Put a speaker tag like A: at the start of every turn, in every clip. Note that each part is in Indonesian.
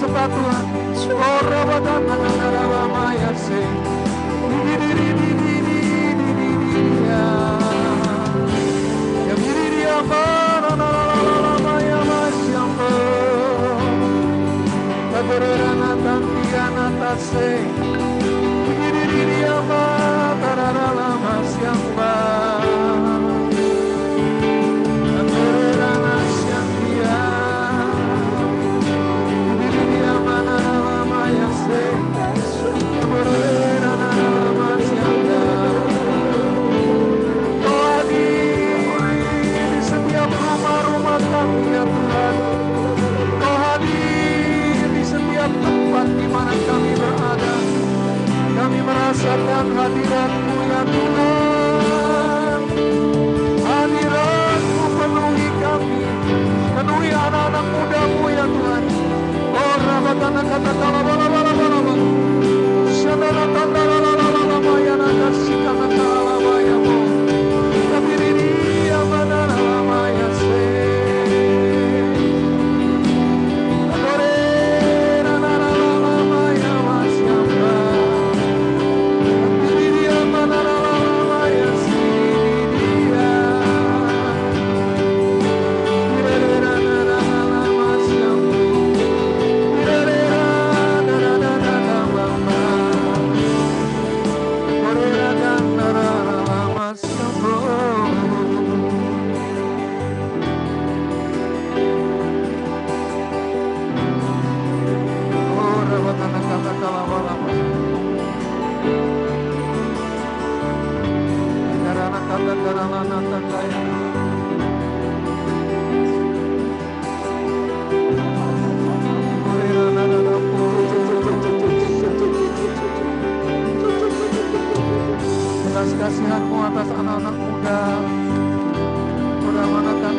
A: suka Tuhan. Oh rabadana maya se. Ya diri amara maya masyambo. Taberana tantiana tase. Diri amara masyamba. Kami merasakan hadirat-Mu ya Tuhan. Hadirat-Mu penuhi kami, penuhi anak-anak muda-Mu ya Tuhan. Oh rabatana kata kala bala bala bala bala. Syadana tanda la la la la la maya naga sikana kala maya mo. Kabiri dia mana la maya se. Kasihan-Mu atas anak-anak muda, Uramanakan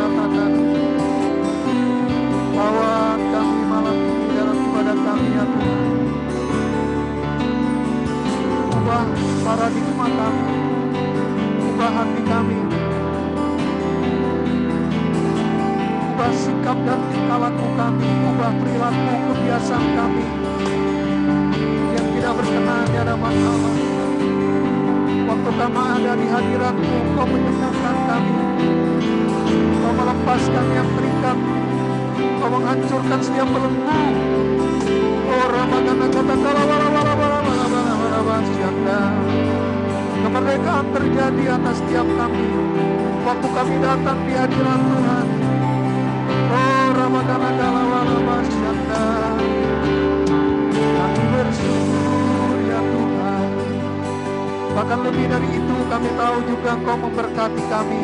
A: bawa kami malam ini dalam ibadah kami ya Tuhan. Ubah paradigma kami, ubah hati kami, ubah sikap dan tingkah laku kami, ubah perilaku kebiasaan kami yang tidak berkenan di hadapan Allah. Waktu kami ada di hadirat-Mu, Kau menyembuhkan kami, Kau melepaskan yang terikat, Kau menghancurkan setiap belenggu. Oh Ramadana kata kala wala wala wala wala wala wala wala. Kemerdekaan terjadi atas setiap kami waktu kami datang di hadirat Tuhan. Oh Ramadana kala wala wala. Kami bersyukur ya Tuhan. Bahkan lebih dari itu kami tahu juga Kau memberkati kami.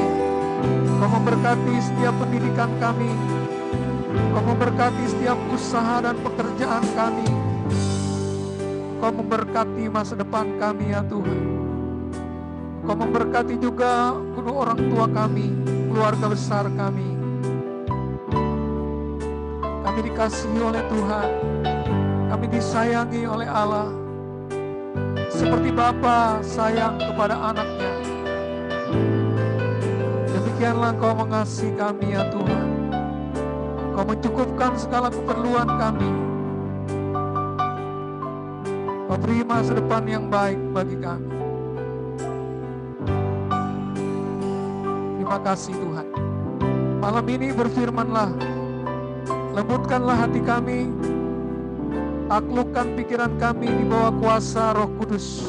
A: Kau memberkati setiap pendidikan kami. Kau memberkati setiap usaha dan pekerjaan kami. Kau memberkati masa depan kami ya Tuhan. Kau memberkati juga kedua orang tua kami, keluarga besar kami. Kami dikasihi oleh Tuhan. Kami disayangi oleh Allah. Seperti Bapa sayang kepada anaknya, demikianlah Kau mengasihi kami ya Tuhan. Kau mencukupkan segala keperluan kami. Kau beri masa depan yang baik bagi kami. Terima kasih Tuhan. Malam ini berfirman-Lah, lembutkanlah hati kami, taklukkan pikiran kami di bawah kuasa Roh Kudus.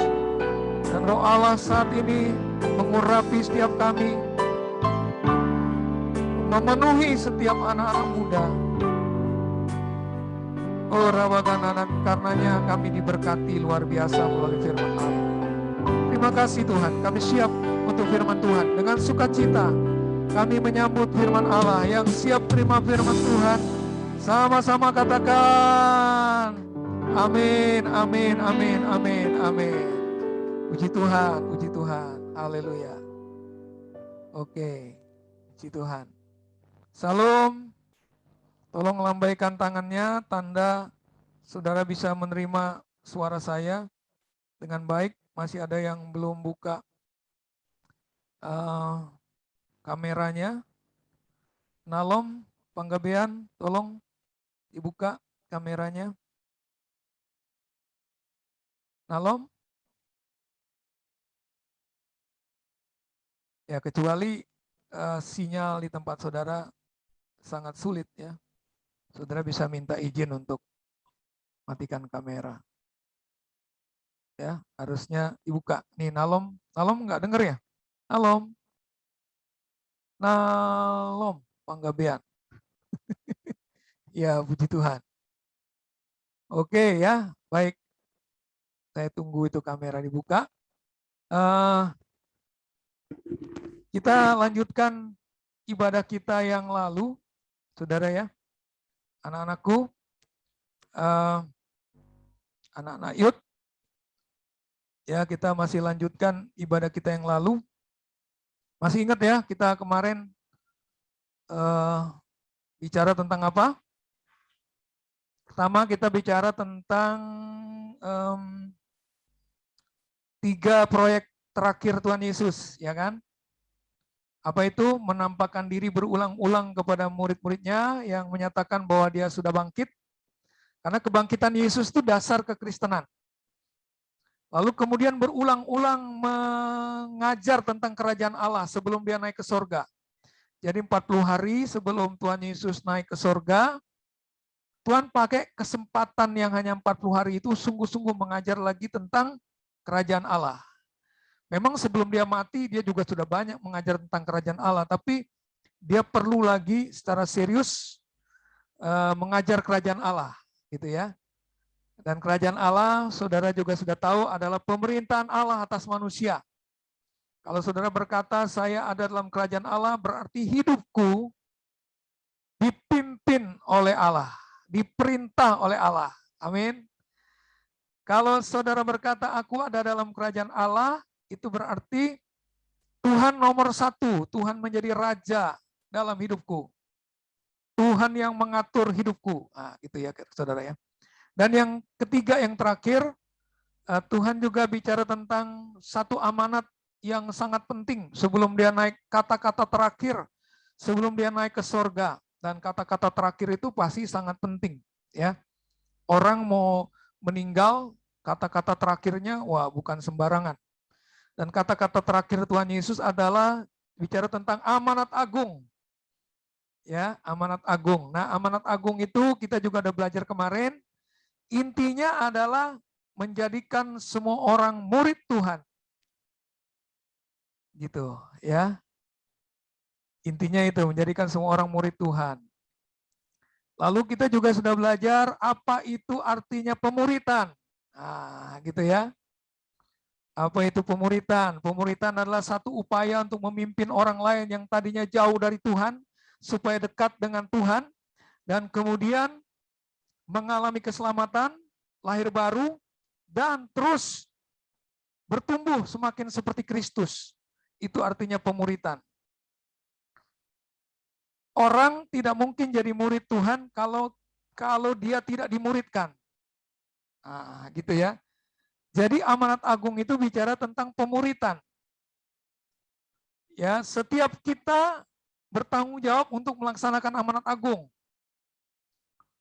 A: Dan Roh Allah saat ini mengurapi setiap kami, memenuhi setiap anak-anak muda. Oh Rawadana, karenanya kami diberkati luar biasa melalui firman Allah. Terima kasih Tuhan, kami siap untuk firman Tuhan. Dengan sukacita kami menyambut firman Allah. Yang siap terima firman Tuhan, sama-sama katakan amin, amin, amin, amin, amin. Puji Tuhan, puji Tuhan, haleluya. Oke, puji Tuhan. Salam, tolong lambaikan tangannya, tanda saudara bisa menerima suara saya dengan baik. Masih ada yang belum buka kameranya. Nalom, Panggabean, tolong dibuka kameranya. Nalom? Ya, kecuali sinyal di tempat saudara sangat sulit ya. Saudara bisa minta izin untuk matikan kamera. Ya, harusnya dibuka. Nih, Nalom. Nalom nggak denger ya? Nalom. Nalom, Panggabean. Ya, puji Tuhan. Oke ya, baik. Saya tunggu itu kamera dibuka. Kita lanjutkan ibadah kita yang lalu, saudara ya. Anak-anakku, anak-anak Yud, ya kita masih lanjutkan ibadah kita yang lalu. Masih ingat ya, kita kemarin bicara tentang apa? Pertama kita bicara tentang 3 proyek terakhir Tuhan Yesus, ya kan? Apa itu? Menampakkan diri berulang-ulang kepada murid-muridnya yang menyatakan bahwa dia sudah bangkit. Karena kebangkitan Yesus itu dasar kekristenan. Lalu kemudian berulang-ulang mengajar tentang kerajaan Allah sebelum dia naik ke sorga. Jadi 40 hari sebelum Tuhan Yesus naik ke sorga, Tuhan pakai kesempatan yang hanya 40 hari itu sungguh-sungguh mengajar lagi tentang kerajaan Allah. Memang sebelum dia mati, dia juga sudah banyak mengajar tentang kerajaan Allah, tapi dia perlu lagi secara serius mengajar kerajaan Allah, gitu ya. Dan kerajaan Allah, saudara juga sudah tahu, adalah pemerintahan Allah atas manusia. Kalau saudara berkata, saya ada dalam kerajaan Allah, berarti hidupku dipimpin oleh Allah, diperintah oleh Allah. Amin. Kalau saudara berkata, aku ada dalam kerajaan Allah, itu berarti Tuhan nomor 1, Tuhan menjadi raja dalam hidupku. Tuhan yang mengatur hidupku. Nah, gitu ya saudara ya. Dan yang ketiga, yang terakhir, Tuhan juga bicara tentang satu amanat yang sangat penting sebelum dia naik, kata-kata terakhir sebelum dia naik ke sorga. Dan kata-kata terakhir itu pasti sangat penting. Ya, orang mau meninggal, kata-kata terakhirnya, wah bukan sembarangan. Dan kata-kata terakhir Tuhan Yesus adalah bicara tentang amanat agung. Ya, amanat agung. Nah, amanat agung itu kita juga udah belajar kemarin. Intinya adalah menjadikan semua orang murid Tuhan. Gitu, ya. Intinya itu, menjadikan semua orang murid Tuhan. Lalu kita juga sudah belajar apa itu artinya pemuritan. Nah, gitu ya. Apa itu pemuritan? Pemuritan adalah satu upaya untuk memimpin orang lain yang tadinya jauh dari Tuhan, supaya dekat dengan Tuhan, dan kemudian mengalami keselamatan, lahir baru, dan terus bertumbuh semakin seperti Kristus. Itu artinya pemuritan. Orang tidak mungkin jadi murid Tuhan kalau dia tidak dimuridkan. Nah, gitu ya. Jadi amanat agung itu bicara tentang pemuritan. Ya, setiap kita bertanggung jawab untuk melaksanakan amanat agung.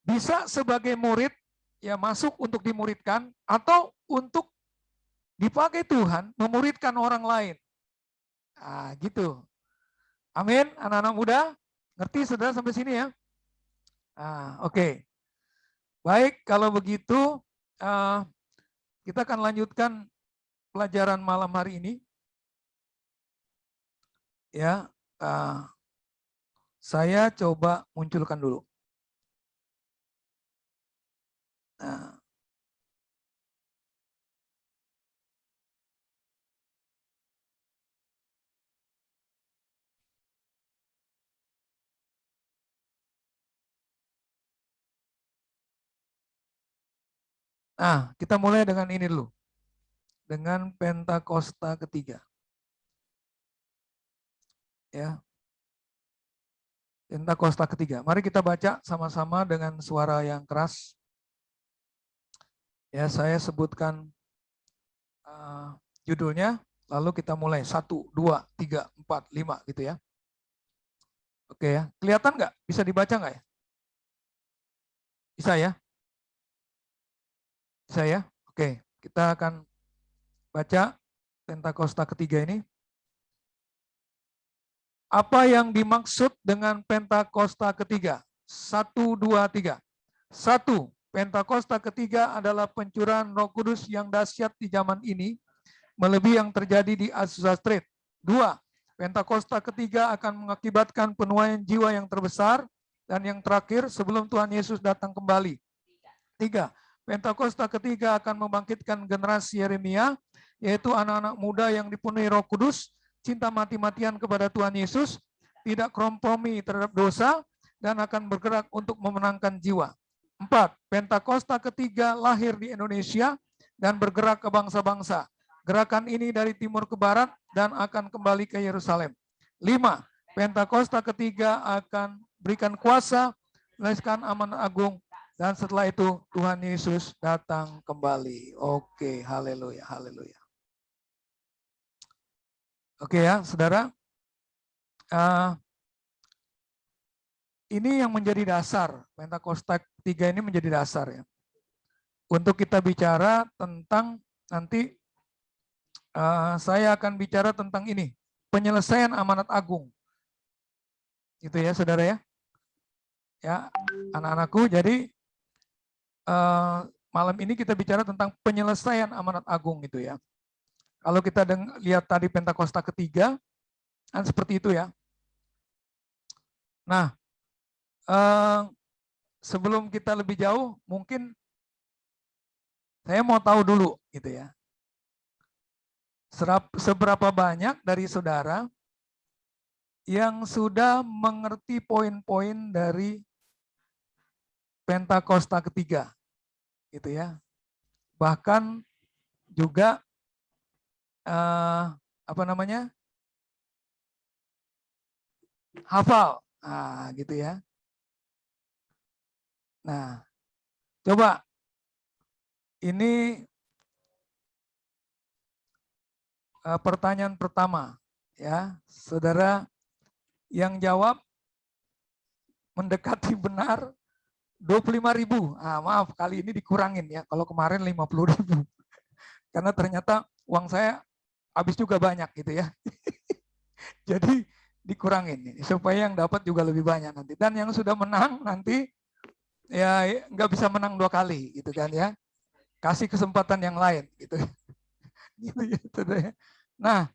A: Bisa sebagai murid ya masuk untuk dimuridkan atau untuk dipakai Tuhan memuridkan orang lain. Nah, gitu. Amin, anak-anak muda. Ngerti saudara sampai sini ya? Nah, oke. Baik, kalau begitu kita akan lanjutkan pelajaran malam hari ini. Ya, saya coba munculkan dulu. Nah, kita mulai dengan ini dulu. Dengan Pentakosta ketiga. Ya. Pentakosta ketiga. Mari kita baca sama-sama dengan suara yang keras. Ya, saya sebutkan judulnya, lalu kita mulai 1, 2, 3, 4, 5 gitu ya. Oke ya, kelihatan nggak? Bisa dibaca nggak ya? Bisa ya? Bisa ya? Oke. Kita akan baca Pentakosta ketiga ini. Apa yang dimaksud dengan Pentakosta ketiga? 1, 2, 3. 1. Pentakosta ketiga adalah pencurahan Roh Kudus yang dahsyat di zaman ini, melebihi yang terjadi di Azusa Street. 2. Pentakosta ketiga akan mengakibatkan penuaian jiwa yang terbesar dan yang terakhir sebelum Tuhan Yesus datang kembali. 3. Pentakosta ketiga akan membangkitkan generasi Yeremia, yaitu anak-anak muda yang dipenuhi Roh Kudus, cinta mati-matian kepada Tuhan Yesus, tidak kompromi terhadap dosa, dan akan bergerak untuk memenangkan jiwa. 4. Pentakosta ketiga lahir di Indonesia dan bergerak ke bangsa-bangsa. Gerakan ini dari timur ke barat dan akan kembali ke Yerusalem. 5. Pentakosta ketiga akan berikan kuasa, menuliskan amanat agung, dan setelah itu Tuhan Yesus datang kembali. Oke, haleluya, haleluya. Oke ya, saudara. Ini yang menjadi dasar, Pentakosta 3 ini menjadi dasar ya. Untuk kita bicara tentang nanti saya akan bicara tentang ini, penyelesaian amanat agung. Gitu ya saudara ya. Ya, anak-anakku, jadi malam ini kita bicara tentang penyelesaian amanat agung gitu ya. Kalau kita lihat tadi Pentakosta ketiga, kan seperti itu ya. Nah, sebelum kita lebih jauh, mungkin saya mau tahu dulu gitu ya. Seberapa banyak dari saudara yang sudah mengerti poin-poin dari Pentakosta ketiga, gitu ya. Bahkan juga hafal, gitu ya. Nah, coba ini pertanyaan pertama, ya, saudara yang jawab mendekati benar 25.000. Maaf, kali ini dikurangin ya. Kalau kemarin 50.000. Karena ternyata uang saya habis juga banyak gitu ya. Jadi dikurangin supaya yang dapat juga lebih banyak nanti. Dan yang sudah menang nanti ya nggak bisa menang 2 kali gitu kan ya. Kasih kesempatan yang lain gitu. Gitu ya. Nah,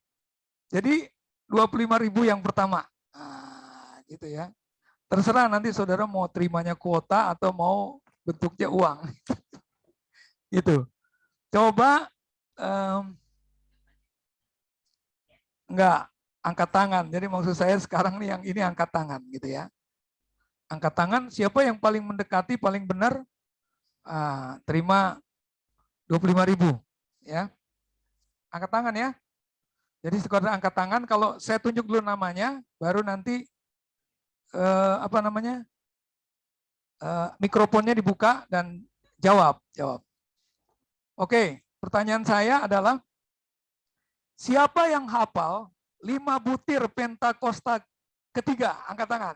A: jadi 25.000 yang pertama. Gitu ya. Terserah nanti saudara mau terimanya kuota atau mau bentuknya uang. Gitu. Coba enggak, angkat tangan. Jadi maksud saya sekarang nih yang ini angkat tangan gitu ya. Angkat tangan, siapa yang paling mendekati, paling benar, terima 25.000 ya. Angkat tangan ya. Jadi sekedar angkat tangan, kalau saya tunjuk dulu namanya, baru nanti mikrofonnya dibuka dan jawab. Oke, pertanyaan saya adalah siapa yang hafal 5 butir Pentakosta ketiga? Angkat tangan.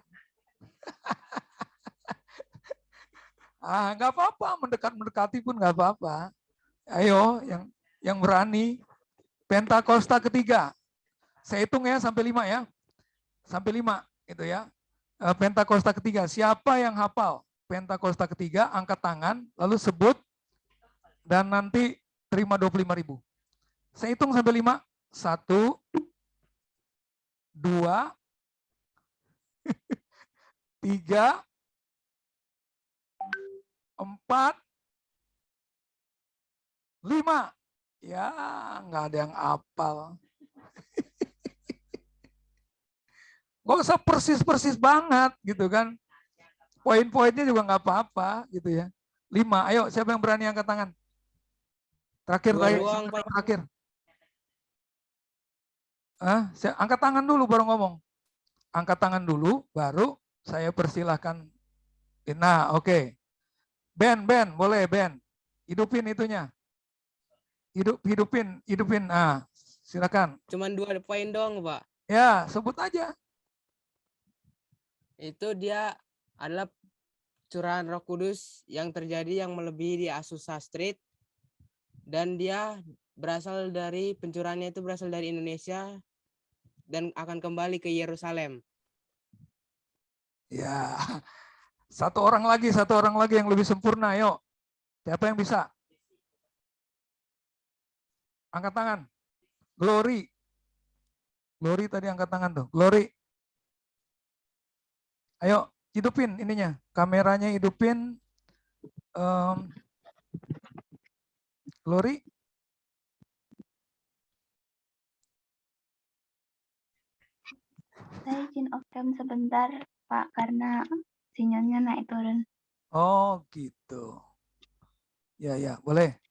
A: Nggak apa-apa, mendekati pun nggak apa-apa. Ayo, yang berani. Pentakosta ketiga. Saya hitung ya sampai 5 ya. Sampai 5 gitu ya. Pentakosta ketiga. Siapa yang hafal Pentakosta ketiga, angkat tangan, lalu sebut, dan nanti terima 25.000. Saya hitung sampai 5. 1, 2, 3, 4, 5. Ya, nggak ada yang hafal. Gak usah persis-persis banget gitu kan. Poin-poinnya juga nggak apa-apa gitu ya. 5, ayo siapa yang berani angkat tangan? Terakhir. Angkat tangan dulu baru ngomong. Angkat tangan dulu baru saya persilahkan. Nah, oke. Ben, boleh Ben. Hidupin itunya. Hidupin. Silakan.
B: Cuman 2 poin dong, Pak.
A: Ya, sebut aja.
B: Itu dia adalah curahan Roh Kudus yang terjadi yang melebihi di Azusa Street. dan dia berasal dari pencurahannya itu berasal dari Indonesia dan akan kembali ke Yerusalem.
A: Ya, satu orang lagi yang lebih sempurna. Yuk, siapa yang bisa? Angkat tangan. Glory. Glory tadi angkat tangan tuh. Glory. Ayo, hidupin ininya. Kameranya hidupin. Glory.
C: Saya izin off cam sebentar, Pak, karena sinyalnya naik turun.
A: Oh, gitu. Ya, ya, boleh.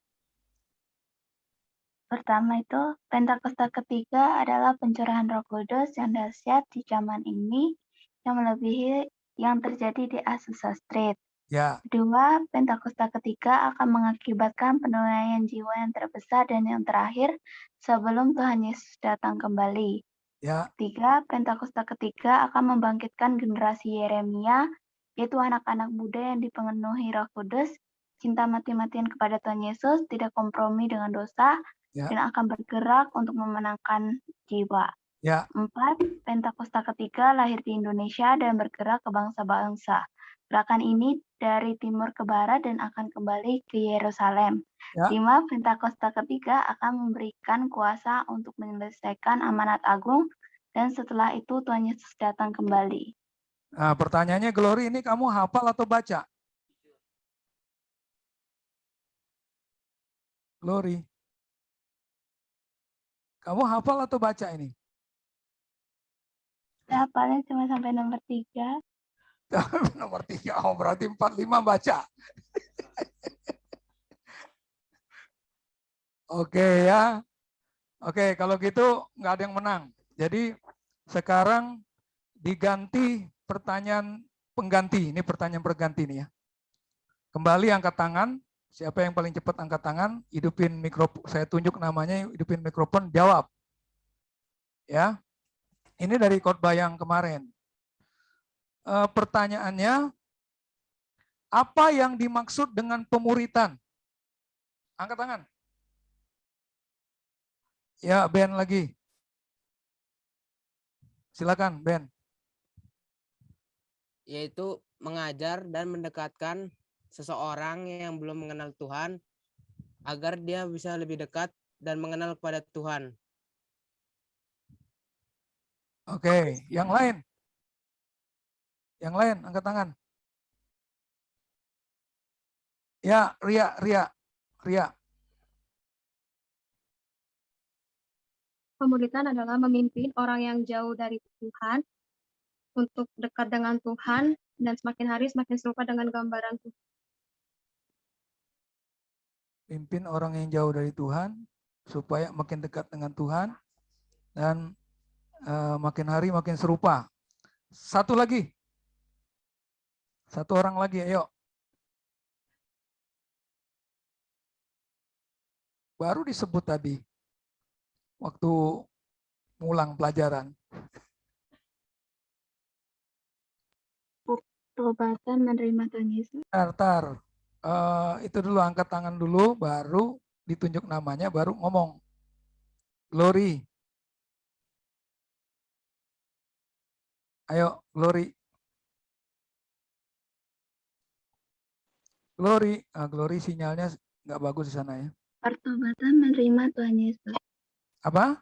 C: Pertama itu, Pentakosta ketiga adalah pencurahan Roh Kudus yang dahsyat di zaman ini yang melebihi yang terjadi di Azusa Street.
A: Ya,
C: Kedua, Pentakosta ketiga akan mengakibatkan penilaian jiwa yang terbesar dan yang terakhir sebelum Tuhan Yesus datang kembali.
A: ya,
C: Ketiga, Pentakosta ketiga akan membangkitkan generasi Yeremia, yaitu anak-anak muda yang dipenuhi Roh Kudus, cinta mati-matian kepada Tuhan Yesus, tidak kompromi dengan dosa,
A: ya,
C: dan akan bergerak untuk memenangkan jiwa.
A: ya.
C: 4. Pentakosta ketiga lahir di Indonesia dan bergerak ke bangsa-bangsa. Gerakan ini dari timur ke barat dan akan kembali ke Yerusalem.
A: Ya.
C: 5. Pentakosta ketiga akan memberikan kuasa untuk menyelesaikan amanat agung dan setelah itu Tuhan Yesus datang kembali.
A: Nah, pertanyaannya Glory, ini kamu hafal atau baca? Glory. Kamu hafal atau baca ini?
C: Saya hafalnya cuma sampai nomor 3.
A: Nomor 3, oh berarti 4, 5 baca. Oke ya. Oke, kalau gitu nggak ada yang menang. Jadi sekarang diganti pertanyaan pengganti. Ini pertanyaan pengganti nih ya. Kembali angkat tangan. Siapa yang paling cepat angkat tangan, hidupin mikrofon. Saya tunjuk namanya, hidupin mikrofon, jawab. Ya. Ini dari khotbah yang kemarin. Pertanyaannya, apa yang dimaksud dengan pemuritan? Angkat tangan. Ya, Ben lagi. Silakan, Ben.
B: Yaitu mengajar dan mendekatkan seseorang yang belum mengenal Tuhan agar dia bisa lebih dekat dan mengenal kepada Tuhan.
A: Oke, yang lain? Yang lain, angkat tangan. Ya, Ria.
D: Pemuritan adalah memimpin orang yang jauh dari Tuhan untuk dekat dengan Tuhan dan semakin hari semakin serupa dengan gambaran Tuhan.
A: Pimpin orang yang jauh dari Tuhan supaya makin dekat dengan Tuhan dan makin hari makin serupa. Satu lagi. Satu orang lagi, ayo. Baru disebut tadi waktu ngulang pelajaran.
C: Pertobatan menerima Tuhan Yesus.
A: Tar. Itu dulu, angkat tangan dulu, baru ditunjuk namanya, baru ngomong. Glory. Ayo, Glory. Glory sinyalnya nggak bagus di sana ya.
C: Pertobatan menerima Tuhan Yesus.
A: Apa?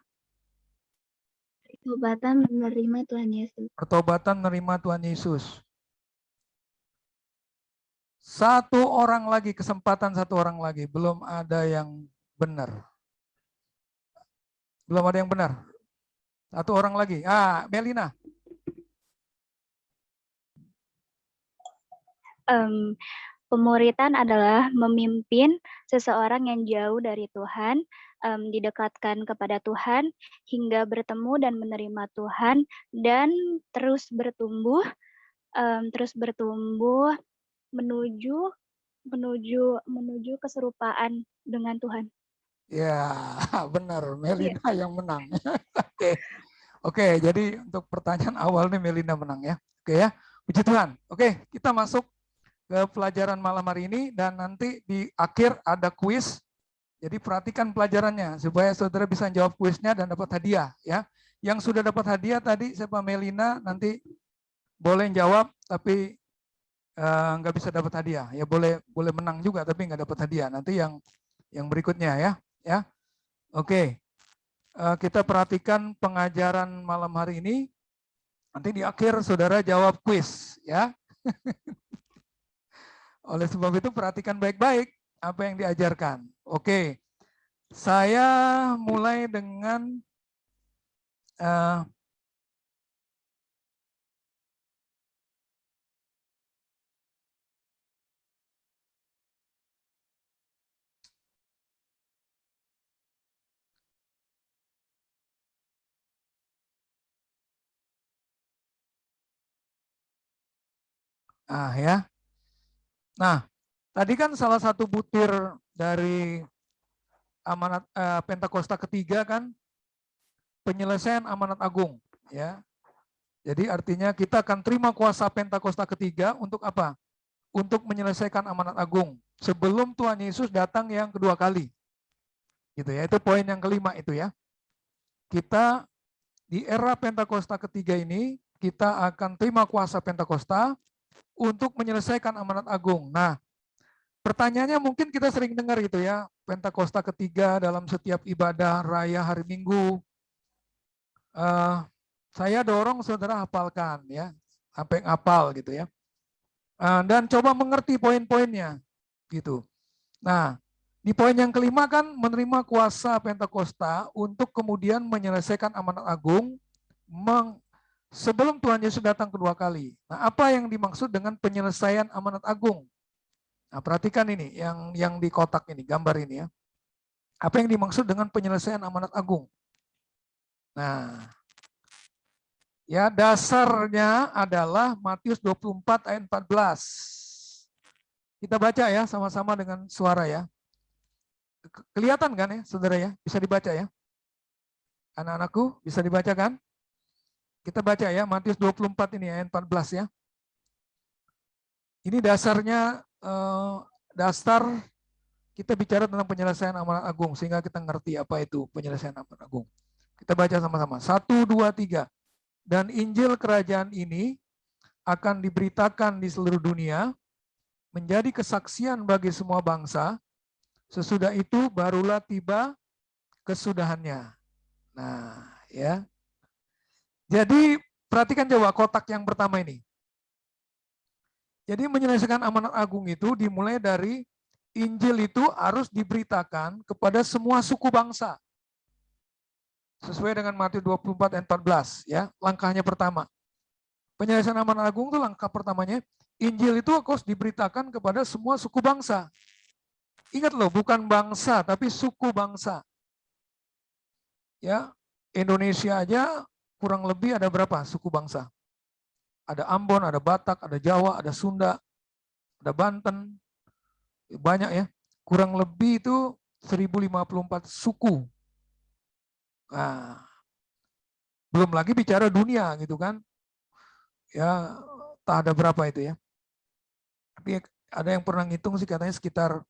C: Pertobatan menerima Tuhan Yesus.
A: Pertobatan menerima Tuhan Yesus. Satu orang lagi, kesempatan satu orang lagi. Belum ada yang benar. Belum ada yang benar. Satu orang lagi. Melina.
E: Pemuritan adalah memimpin seseorang yang jauh dari Tuhan, didekatkan kepada Tuhan, hingga bertemu dan menerima Tuhan, dan terus bertumbuh menuju keserupaan dengan Tuhan.
A: Ya, benar. Melina yang menang. Oke, jadi untuk pertanyaan awal nih Melina menang ya. Oke ya, puji Tuhan. Oke, kita masuk ke pelajaran malam hari ini dan nanti di akhir ada kuis Jadi perhatikan pelajarannya supaya saudara bisa jawab kuisnya dan dapat hadiah ya. Yang sudah dapat hadiah tadi siapa Melina, nanti boleh jawab tapi nggak bisa dapat hadiah. Ya boleh menang juga tapi nggak dapat hadiah. Nanti yang berikutnya ya. Oke. Kita perhatikan pengajaran malam hari ini. Nanti di akhir saudara jawab kuis ya. Oleh sebab itu perhatikan baik-baik apa yang diajarkan. Oke, saya mulai dengan ya. Nah, tadi kan salah satu butir dari amanat Pentakosta ketiga kan penyelesaian amanat agung ya. Jadi artinya kita akan terima kuasa Pentakosta ketiga untuk apa? Untuk menyelesaikan amanat agung sebelum Tuhan Yesus datang yang kedua kali. Gitu ya. Itu poin yang kelima itu ya. Kita di era Pentakosta ketiga ini kita akan terima kuasa Pentakosta untuk menyelesaikan amanat agung. Nah, pertanyaannya mungkin kita sering dengar gitu ya, Pentakosta ketiga dalam setiap ibadah raya hari Minggu. Saya dorong saudara hafalkan ya, sampai ngapal gitu ya. Dan coba mengerti poin-poinnya gitu. Nah, di poin yang kelima kan menerima kuasa Pentakosta untuk kemudian menyelesaikan amanat agung sebelum Tuhan Yesus datang kedua kali. Nah, apa yang dimaksud dengan penyelesaian amanat agung? Nah, perhatikan ini yang di kotak ini, gambar ini ya. Apa yang dimaksud dengan penyelesaian amanat agung? Nah, ya dasarnya adalah Matius 24 ayat 14. Kita baca ya sama-sama dengan suara ya. Kelihatan kan ya, saudara ya? Bisa dibaca ya? Anak-anakku, bisa dibaca kan? Kita baca ya, Matius 24 ini ayat 14 ya. Ini dasarnya, dasar kita bicara tentang penyelesaian amanat agung, sehingga kita ngerti apa itu penyelesaian amanat agung. Kita baca sama-sama, 1, 2, 3. Dan Injil kerajaan ini akan diberitakan di seluruh dunia, menjadi kesaksian bagi semua bangsa, sesudah itu barulah tiba kesudahannya. Nah, ya. Jadi perhatikan coba kotak yang pertama ini. Jadi menyelesaikan amanat agung itu dimulai dari Injil itu harus diberitakan kepada semua suku bangsa. Sesuai dengan Matius 24 ayat 14 ya. Langkahnya pertama. Penyelesaian amanat agung itu langkah pertamanya. Injil itu harus diberitakan kepada semua suku bangsa. Ingat loh, bukan bangsa tapi suku bangsa. Ya, Indonesia aja kurang lebih ada berapa suku bangsa? Ada Ambon, ada Batak, ada Jawa, ada Sunda, ada Banten. Banyak ya. Kurang lebih itu 1054 suku. Nah, belum lagi bicara dunia gitu kan. Ya, tak ada berapa itu ya. Tapi ada yang pernah ngitung sih katanya sekitar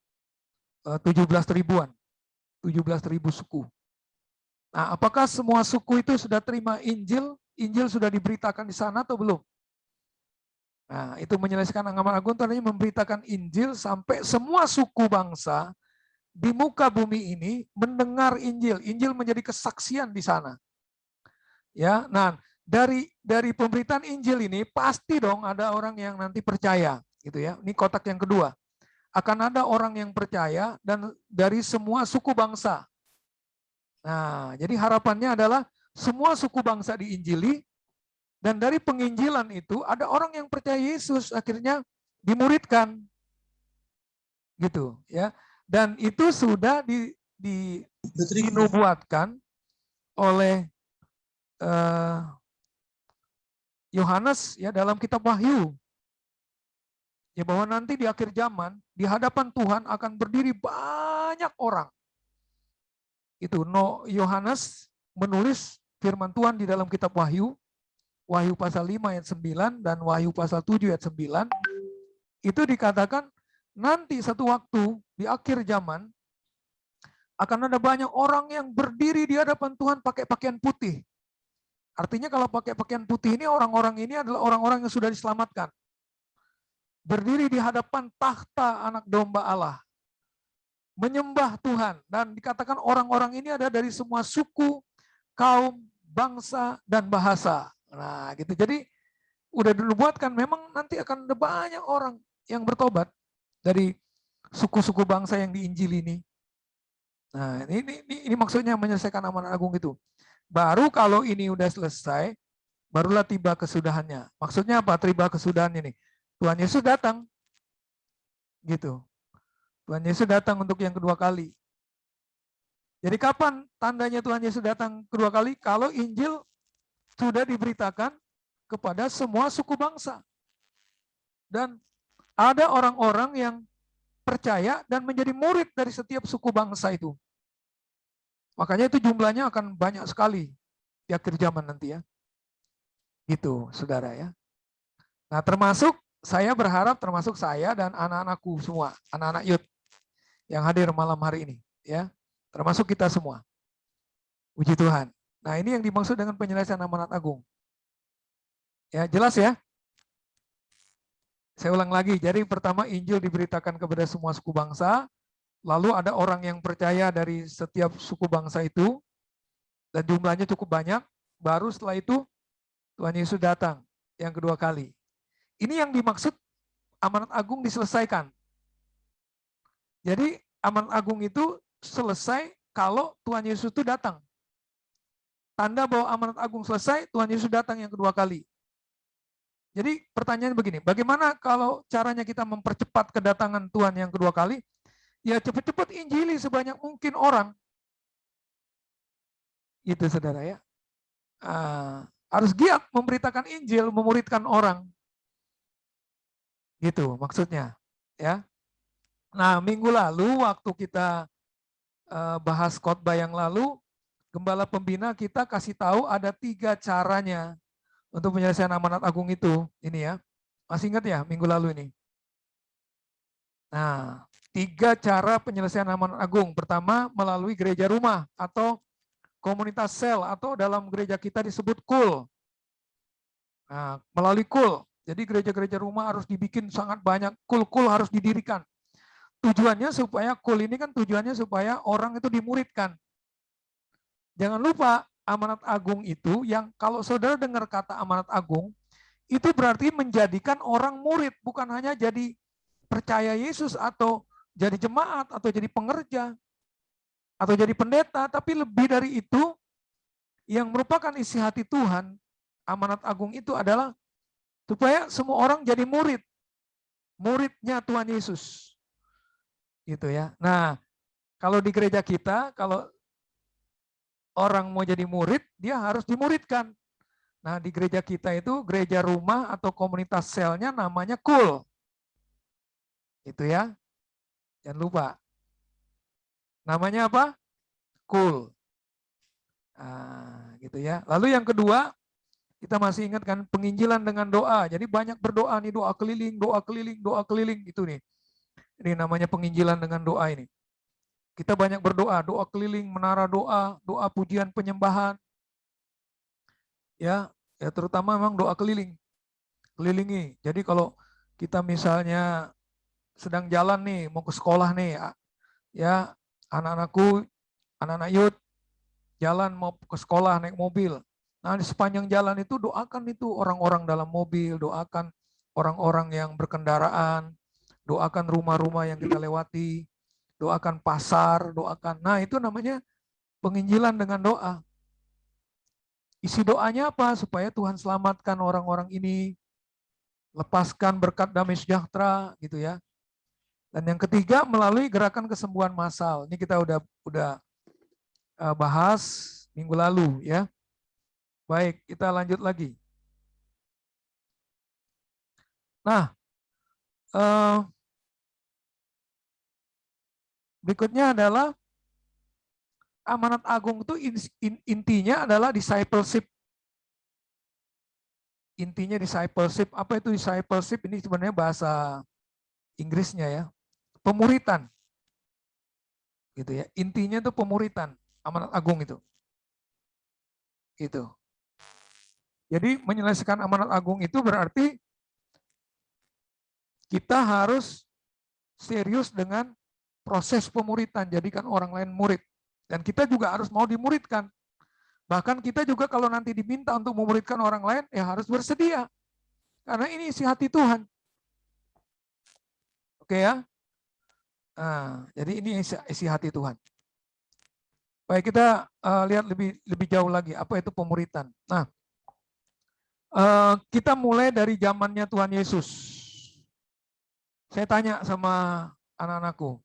A: 17 ribuan. 17.000 suku. Nah, apakah semua suku itu sudah terima Injil? Injil sudah diberitakan di sana atau belum? Nah, itu menyelesaikan amanat agung itu artinya memberitakan Injil sampai semua suku bangsa di muka bumi ini mendengar Injil. Injil menjadi kesaksian di sana. Ya, nah dari pemberitaan Injil ini pasti dong ada orang yang nanti percaya, gitu ya. Ini kotak yang kedua. Akan ada orang yang percaya dan dari semua suku bangsa. Nah, jadi harapannya adalah semua suku bangsa diinjili dan dari penginjilan itu ada orang yang percaya Yesus akhirnya dimuridkan. Gitu, ya. Dan itu sudah dinubuatkan oleh Yohanes ya dalam kitab Wahyu. Ya bahwa nanti di akhir zaman di hadapan Tuhan akan berdiri banyak orang. Itu Yohanes menulis firman Tuhan di dalam kitab Wahyu, Wahyu pasal 5 ayat 9 dan Wahyu pasal 7 ayat 9. Itu dikatakan nanti satu waktu di akhir zaman akan ada banyak orang yang berdiri di hadapan Tuhan pakai pakaian putih. Artinya kalau pakai pakaian putih ini, orang-orang ini adalah orang-orang yang sudah diselamatkan. Berdiri di hadapan tahta anak domba Allah. Menyembah Tuhan. Dan dikatakan orang-orang ini ada dari semua suku, kaum, bangsa, dan bahasa. Nah gitu. Jadi udah dibuatkan, memang nanti akan ada banyak orang yang bertobat dari suku-suku bangsa yang di Injil ini. Nah ini maksudnya menyelesaikan amanat agung itu. Baru kalau ini udah selesai, barulah tiba kesudahannya. Maksudnya apa? Tiba kesudahannya nih. Tuhan Yesus datang. Gitu. Tuhan Yesus datang untuk yang kedua kali. Jadi kapan tandanya Tuhan Yesus datang kedua kali? Kalau Injil sudah diberitakan kepada semua suku bangsa. Dan ada orang-orang yang percaya dan menjadi murid dari setiap suku bangsa itu. Makanya itu jumlahnya akan banyak sekali di akhir zaman nanti ya. Gitu, saudara ya. Nah termasuk, saya berharap termasuk saya dan anak-anakku semua, anak-anak youth yang hadir malam hari ini. Ya, termasuk kita semua. Puji Tuhan. Nah ini yang dimaksud dengan penyelesaian amanat agung. Ya jelas ya. Saya ulang lagi, jadi pertama Injil diberitakan kepada semua suku bangsa, lalu ada orang yang percaya dari setiap suku bangsa itu, dan jumlahnya cukup banyak, baru setelah itu Tuhan Yesus datang yang kedua kali. Ini yang dimaksud amanat agung diselesaikan. Jadi amanat agung itu selesai kalau Tuhan Yesus itu datang. Tanda bahwa amanat agung selesai, Tuhan Yesus datang yang kedua kali. Jadi pertanyaan begini, bagaimana kalau caranya kita mempercepat kedatangan Tuhan yang kedua kali? Ya cepat-cepat injili sebanyak mungkin orang. Itu saudara ya. Harus giat memberitakan Injil, memuridkan orang. Gitu maksudnya. Ya. Nah minggu lalu waktu kita bahas khotbah yang lalu, Gembala Pembina kita kasih tahu ada 3 caranya untuk penyelesaian amanat agung itu, ini ya. Masih ingat ya minggu lalu ini? Nah, 3 cara penyelesaian amanat agung. Pertama, melalui gereja rumah atau komunitas sel atau dalam gereja kita disebut KUL. Nah, melalui KUL. Jadi gereja-gereja rumah harus dibikin sangat banyak, KUL-KUL harus didirikan. Tujuannya supaya KUL ini kan tujuannya supaya orang itu dimuridkan. Jangan lupa, amanat agung itu yang kalau saudara dengar kata amanat agung, itu berarti menjadikan orang murid, bukan hanya jadi percaya Yesus atau jadi jemaat atau jadi pengerja atau jadi pendeta, tapi lebih dari itu yang merupakan isi hati Tuhan. Amanat agung itu adalah supaya semua orang jadi murid, muridnya Tuhan Yesus. Gitu ya. Nah, kalau di gereja kita, kalau orang mau jadi murid, dia harus dimuridkan. Nah, di gereja kita itu, gereja rumah atau komunitas selnya namanya KUL. Itu ya. Jangan lupa. Namanya apa? KUL. Nah, gitu ya. Lalu yang kedua, kita masih ingat kan penginjilan dengan doa. Jadi banyak berdoa nih, doa keliling, doa keliling, doa keliling. Itu nih. Ini namanya penginjilan dengan doa ini. Kita banyak berdoa, doa keliling, menara doa, doa pujian penyembahan. Ya terutama memang doa keliling. Kelilingi. Jadi kalau kita misalnya sedang jalan nih, mau ke sekolah nih, ya anak-anakku, anak-anak youth, jalan mau ke sekolah naik mobil. Nah di sepanjang jalan itu doakan itu orang-orang dalam mobil, doakan orang-orang yang berkendaraan, doakan rumah-rumah yang kita lewati, doakan pasar, doakan. Nah itu namanya penginjilan dengan doa. Isi doanya apa? Supaya Tuhan selamatkan orang-orang ini, lepaskan berkat damai sejahtera gitu ya. Dan yang ketiga melalui gerakan kesembuhan massal. Ini kita udah bahas minggu lalu ya. Baik, kita lanjut lagi. Nah, berikutnya adalah amanat agung itu intinya adalah discipleship. Intinya discipleship. Apa itu discipleship? Ini sebenarnya bahasa Inggrisnya ya. Pemuritan. Gitu ya. Intinya itu pemuritan, amanat agung itu. Gitu. Jadi menyelesaikan amanat agung itu berarti kita harus serius dengan proses pemuritan, jadikan orang lain murid. Dan kita juga harus mau dimuridkan. Bahkan kita juga kalau nanti diminta untuk memuridkan orang lain, ya harus bersedia. Karena ini isi hati Tuhan. Oke ya? Nah, jadi ini isi hati Tuhan. Baik, kita lihat lebih jauh lagi, apa itu pemuritan. Nah, kita mulai dari zamannya Tuhan Yesus. Saya tanya sama anak-anakku,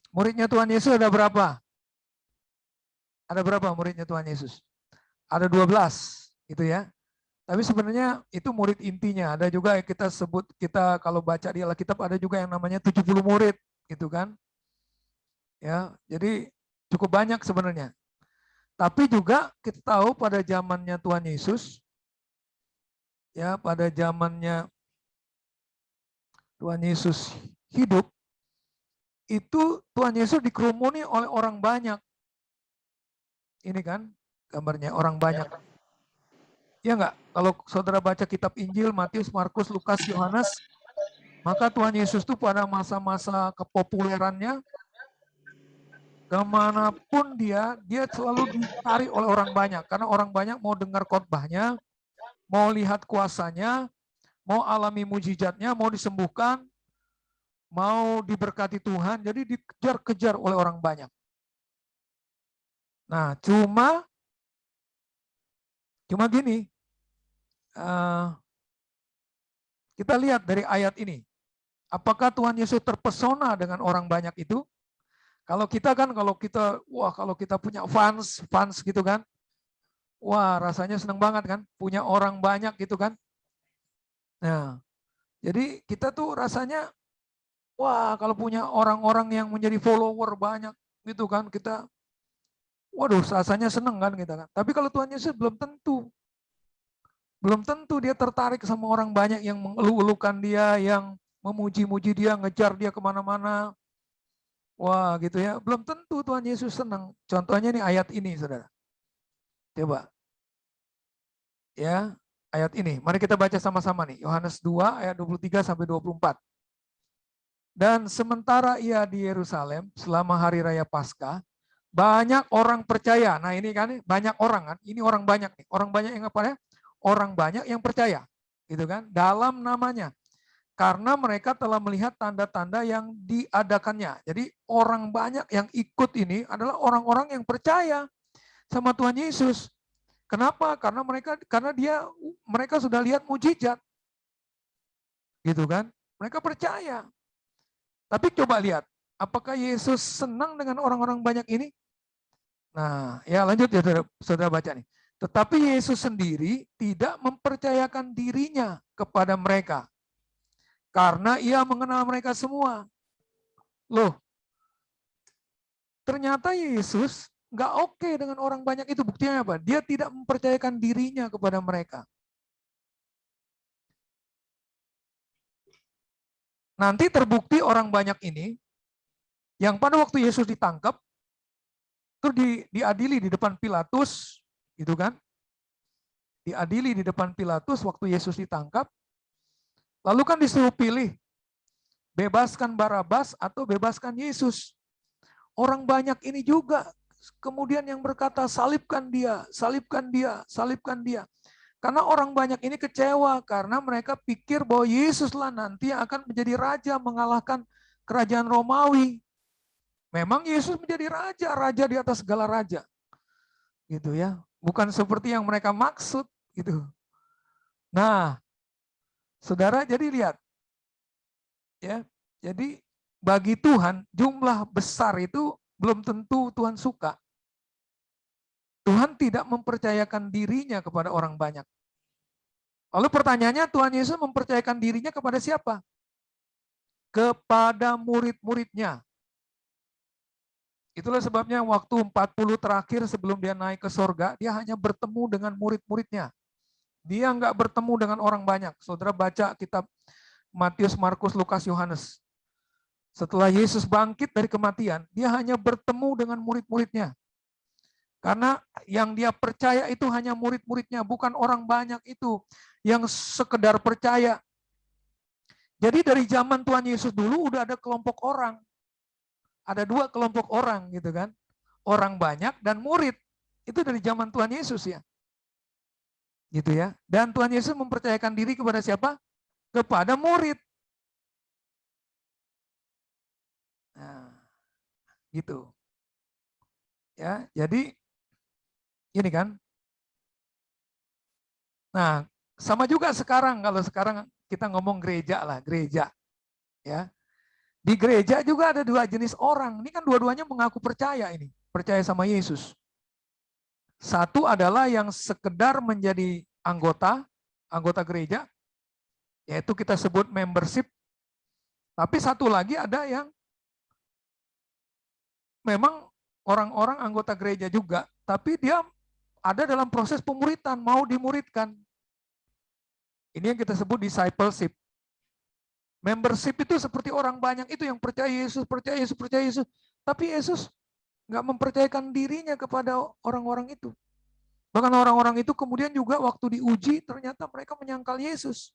A: muridnya Tuhan Yesus ada berapa? Ada berapa muridnya Tuhan Yesus? Ada 12, gitu ya. Tapi sebenarnya itu murid intinya. Ada juga yang kita sebut, kita kalau baca di Alkitab ada juga yang namanya 70 murid, gitu kan. Ya, jadi cukup banyak sebenarnya. Tapi juga kita tahu pada zamannya Tuhan Yesus, ya pada zamannya Tuhan Yesus hidup, itu Tuhan Yesus dikerumuni oleh orang banyak. Ini kan gambarnya orang banyak. Ya enggak? Kalau saudara baca kitab Injil, Matius, Markus, Lukas, Yohanes, maka Tuhan Yesus itu pada masa-masa kepopulerannya, kemanapun dia selalu dicari oleh orang banyak. Karena orang banyak mau dengar khotbahnya, mau lihat kuasanya, mau alami mujizatnya, mau disembuhkan, mau diberkati Tuhan, jadi dikejar-kejar oleh orang banyak. Nah, cuma gini, kita lihat dari ayat ini, apakah Tuhan Yesus terpesona dengan orang banyak itu? Kalau kita punya fans gitu kan, wah rasanya seneng banget kan, punya orang banyak gitu kan. Nah, jadi kita tuh rasanya, wah kalau punya orang-orang yang menjadi follower banyak gitu kan, kita waduh rasanya seneng kan kita kan. Tapi kalau Tuhan Yesus belum tentu dia tertarik sama orang banyak yang mengeluh-elukan dia, yang memuji-muji dia, ngejar dia kemana-mana. Wah gitu ya, belum tentu Tuhan Yesus senang. Contohnya nih ayat ini saudara. Coba. Ya, ayat ini. Mari kita baca sama-sama nih. Yohanes 2 ayat 23 sampai 24. Dan sementara ia di Yerusalem selama hari raya Paskah, banyak orang percaya. Nah ini kan banyak orang kan, ini orang banyak nih. Orang banyak yang apa ya? Orang banyak yang percaya, gitu kan? Dalam namanya. Karena mereka telah melihat tanda-tanda yang diadakannya. Jadi orang banyak yang ikut ini adalah orang-orang yang percaya sama Tuhan Yesus. Kenapa? Karena mereka sudah lihat mujizat. Gitu kan? Mereka percaya. Tapi coba lihat, apakah Yesus senang dengan orang-orang banyak ini? Nah, ya lanjut ya saudara baca nih. Tetapi Yesus sendiri tidak mempercayakan dirinya kepada mereka. Karena ia mengenal mereka semua. Loh, ternyata Yesus nggak oke dengan orang banyak itu. Buktinya apa? Dia tidak mempercayakan dirinya kepada mereka. Nanti terbukti orang banyak ini, yang pada waktu Yesus ditangkap, terus diadili di depan Pilatus, gitu kan? Diadili di depan Pilatus waktu Yesus ditangkap. Lalu kan disuruh pilih, bebaskan Barabas atau bebaskan Yesus. Orang banyak ini juga kemudian yang berkata salibkan dia, salibkan dia, salibkan dia. Karena orang banyak ini kecewa karena mereka pikir bahwa Yesuslah nanti yang akan menjadi raja mengalahkan kerajaan Romawi. Memang Yesus menjadi raja, raja di atas segala raja. Gitu ya. Bukan seperti yang mereka maksud gitu. Nah, saudara jadi lihat. Ya. Jadi bagi Tuhan jumlah besar itu belum tentu Tuhan suka. Tuhan tidak mempercayakan dirinya kepada orang banyak. Lalu pertanyaannya, Tuhan Yesus mempercayakan dirinya kepada siapa? Kepada murid-muridnya. Itulah sebabnya waktu 40 terakhir sebelum dia naik ke sorga, dia hanya bertemu dengan murid-muridnya. Dia nggak bertemu dengan orang banyak. Saudara baca kitab Matius, Markus, Lukas, Yohanes. Setelah Yesus bangkit dari kematian, dia hanya bertemu dengan murid-muridnya. Karena yang dia percaya itu hanya murid-muridnya, bukan orang banyak itu yang sekedar percaya. Jadi dari zaman Tuhan Yesus dulu udah ada kelompok orang. Ada 2 kelompok orang gitu kan. Orang banyak dan murid. Itu dari zaman Tuhan Yesus ya. Gitu ya. Dan Tuhan Yesus mempercayakan diri kepada siapa? Kepada murid. Nah, gitu. Ya, jadi ini kan. Nah, sama juga sekarang, kalau sekarang kita ngomong gereja lah, gereja. Ya. Di gereja juga ada 2 jenis orang. Ini kan dua-duanya mengaku percaya ini, percaya sama Yesus. Satu adalah yang sekedar menjadi anggota gereja, yaitu kita sebut membership. Tapi satu lagi ada yang memang orang-orang anggota gereja juga, tapi dia ada dalam proses pemuritan, mau dimuridkan. Ini yang kita sebut discipleship. Membership itu seperti orang banyak itu yang percaya Yesus, percaya Yesus, percaya Yesus. Tapi Yesus nggak mempercayakan dirinya kepada orang-orang itu. Bahkan orang-orang itu kemudian juga waktu diuji, ternyata mereka menyangkal Yesus.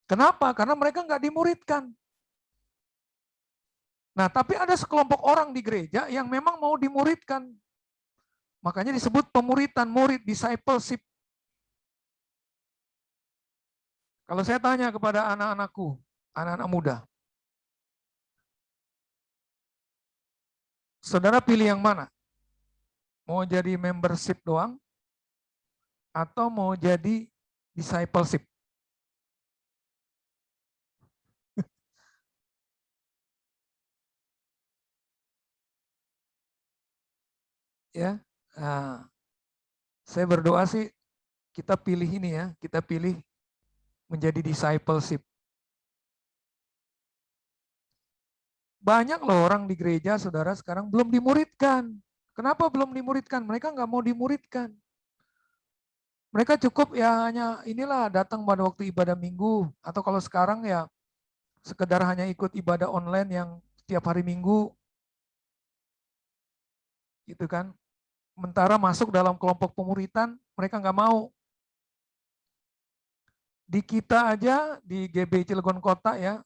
A: Kenapa? Karena mereka nggak dimuridkan. Nah, tapi ada sekelompok orang di gereja yang memang mau dimuridkan. Makanya disebut pemuritan, murid, discipleship. Kalau saya tanya kepada anak-anakku, anak-anak muda, saudara pilih yang mana? Mau jadi membership doang? Atau mau jadi discipleship? Ya, nah, saya berdoa sih kita pilih ini ya, kita pilih menjadi discipleship. Banyak loh orang di gereja, saudara, sekarang belum dimuridkan. Kenapa belum dimuridkan? Mereka nggak mau dimuridkan. Mereka cukup ya hanya inilah datang pada waktu ibadah minggu, atau kalau sekarang ya sekedar hanya ikut ibadah online yang setiap hari Minggu, gitu kan. Sementara masuk dalam kelompok pemuritan, mereka nggak mau. Di kita aja, di GB Cilegon Kota ya,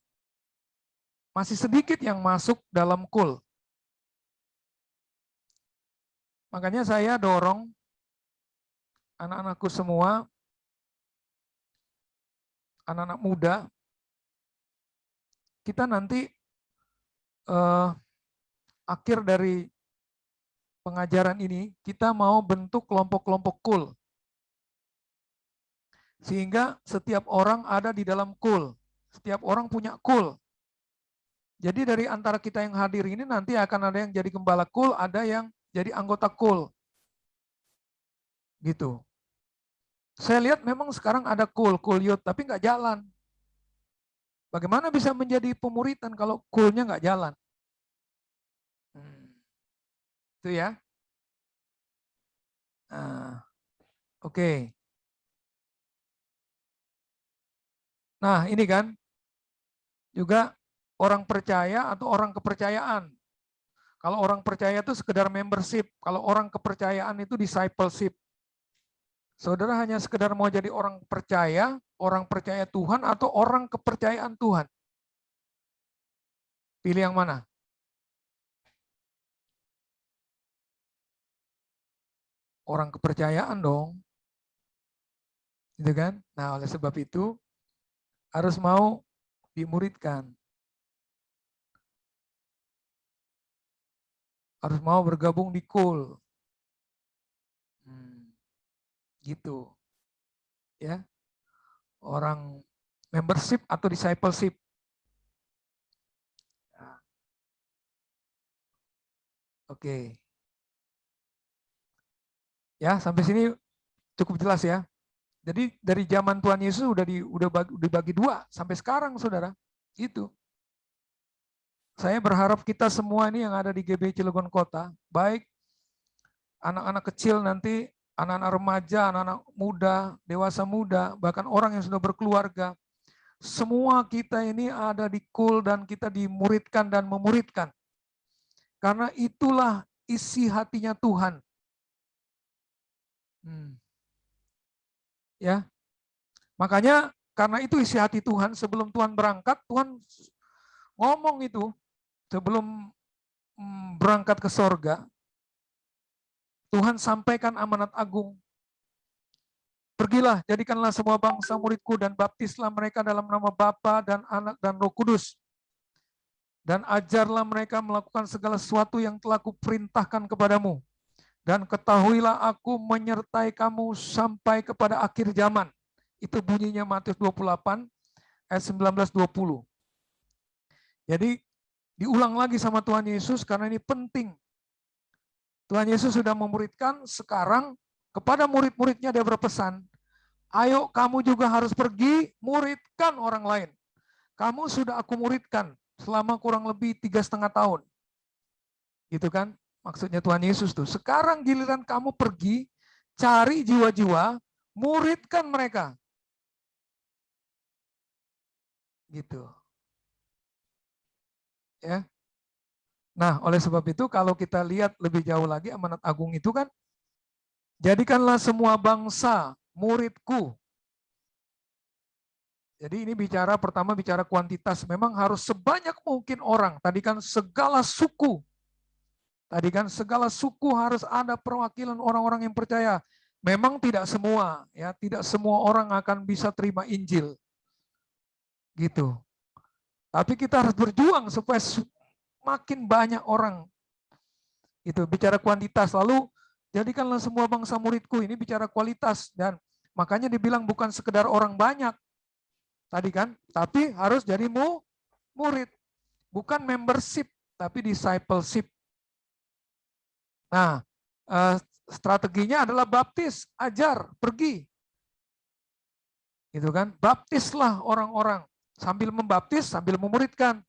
A: masih sedikit yang masuk dalam KUL. Makanya saya dorong anak-anakku semua, anak-anak muda, kita nanti akhir dari pengajaran ini, kita mau bentuk kelompok-kelompok KUL. Sehingga setiap orang ada di dalam KUL. Setiap orang punya KUL. Jadi dari antara kita yang hadir ini nanti akan ada yang jadi gembala KUL, ada yang jadi anggota KUL. Gitu. Saya lihat memang sekarang ada KUL youth, tapi nggak jalan. Bagaimana bisa menjadi pemuritan kalau KUL-nya nggak jalan? Itu ya. Oke. Nah ini kan juga orang percaya atau orang kepercayaan. Kalau orang percaya itu sekedar membership, kalau orang kepercayaan itu discipleship. Saudara hanya sekedar mau jadi orang percaya Tuhan atau orang kepercayaan Tuhan? Pilih yang mana? Orang kepercayaan dong. Gitu kan? Nah, oleh sebab itu harus mau dimuridkan. Harus mau bergabung di KUL. Gitu. Ya. Orang membership atau discipleship. Nah. Oke. Ya, sampai sini cukup jelas ya. Jadi dari zaman Tuhan Yesus udah dibagi 2 sampai sekarang, saudara. Itu. Saya berharap kita semua ini yang ada di GB Cilegon Kota, baik anak-anak kecil nanti, anak-anak remaja, anak-anak muda, dewasa muda, bahkan orang yang sudah berkeluarga, semua kita ini ada di kul dan kita dimuridkan dan memuridkan. Karena itulah isi hatinya Tuhan. Ya, makanya karena itu isi hati Tuhan, sebelum Tuhan berangkat, Tuhan ngomong itu sebelum berangkat ke sorga, Tuhan sampaikan amanat agung. Pergilah, jadikanlah semua bangsa muridku dan baptislah mereka dalam nama Bapa dan Anak dan Roh Kudus. Dan ajarlah mereka melakukan segala sesuatu yang telah kuperintahkan kepadamu. Dan ketahuilah aku menyertai kamu sampai kepada akhir zaman. Itu bunyinya Matius 28 ayat 19-20. Jadi diulang lagi sama Tuhan Yesus karena ini penting. Tuhan Yesus sudah memuridkan, sekarang kepada murid-muridnya dia berpesan, ayo kamu juga harus pergi muridkan orang lain. Kamu sudah aku muridkan selama kurang lebih 3,5 tahun. Gitu kan? Maksudnya Tuhan Yesus tuh. Sekarang giliran kamu pergi, cari jiwa-jiwa, muridkan mereka. Gitu. Ya. Nah, oleh sebab itu kalau kita lihat lebih jauh lagi amanat agung itu kan, jadikanlah semua bangsa muridku. Jadi ini pertama bicara kuantitas, memang harus sebanyak mungkin orang. Tadi kan segala suku. Tadi kan segala suku harus ada perwakilan orang-orang yang percaya. Memang tidak semua, ya, tidak semua orang akan bisa terima Injil. Gitu. Tapi kita harus berjuang supaya makin banyak orang. Itu bicara kuantitas. Lalu jadikanlah semua bangsa muridku, ini bicara kualitas, dan makanya dibilang bukan sekedar orang banyak. Tadi kan, tapi harus jadi murid. Bukan membership, tapi discipleship. Nah, strateginya adalah baptis, ajar, pergi. Gitu kan? Baptislah orang-orang, sambil membaptis, sambil memuridkan.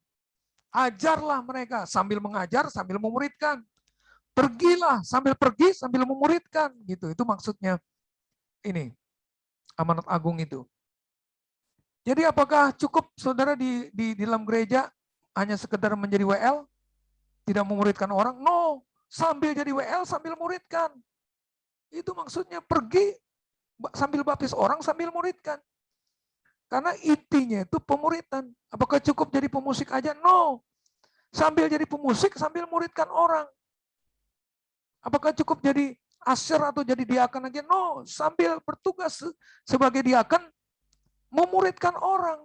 A: Ajarlah mereka, sambil mengajar, sambil memuridkan. Pergilah, sambil pergi, sambil memuridkan. Gitu, itu maksudnya ini, amanat agung itu. Jadi apakah cukup saudara di dalam gereja hanya sekedar menjadi WL, tidak memuridkan orang? No, sambil jadi WL, sambil muridkan. Itu maksudnya pergi sambil baptis orang, sambil muridkan. Karena intinya itu pemuridan. Apakah cukup jadi pemusik aja? No, sambil jadi pemusik, sambil muridkan orang. Apakah cukup jadi asir atau jadi diakan aja? No, sambil bertugas sebagai diakan, memuridkan orang.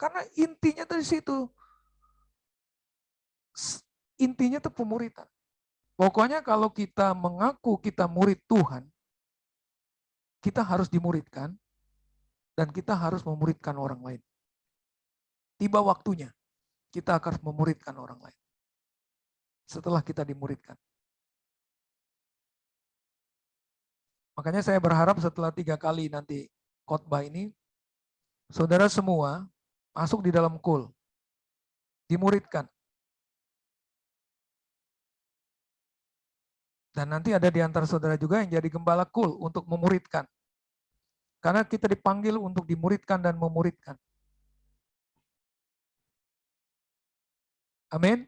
A: Karena intinya dari situ. Intinya itu pemuridan. Pokoknya kalau kita mengaku kita murid Tuhan, kita harus dimuridkan dan kita harus memuridkan orang lain. Tiba waktunya kita akan memuridkan orang lain. Setelah kita dimuridkan. Makanya saya berharap setelah 3 kali nanti khotbah ini, saudara semua masuk di dalam kul, dimuridkan. Dan nanti ada di antara saudara juga yang jadi gembala kul untuk memuridkan. Karena kita dipanggil untuk dimuridkan dan memuridkan. Amin.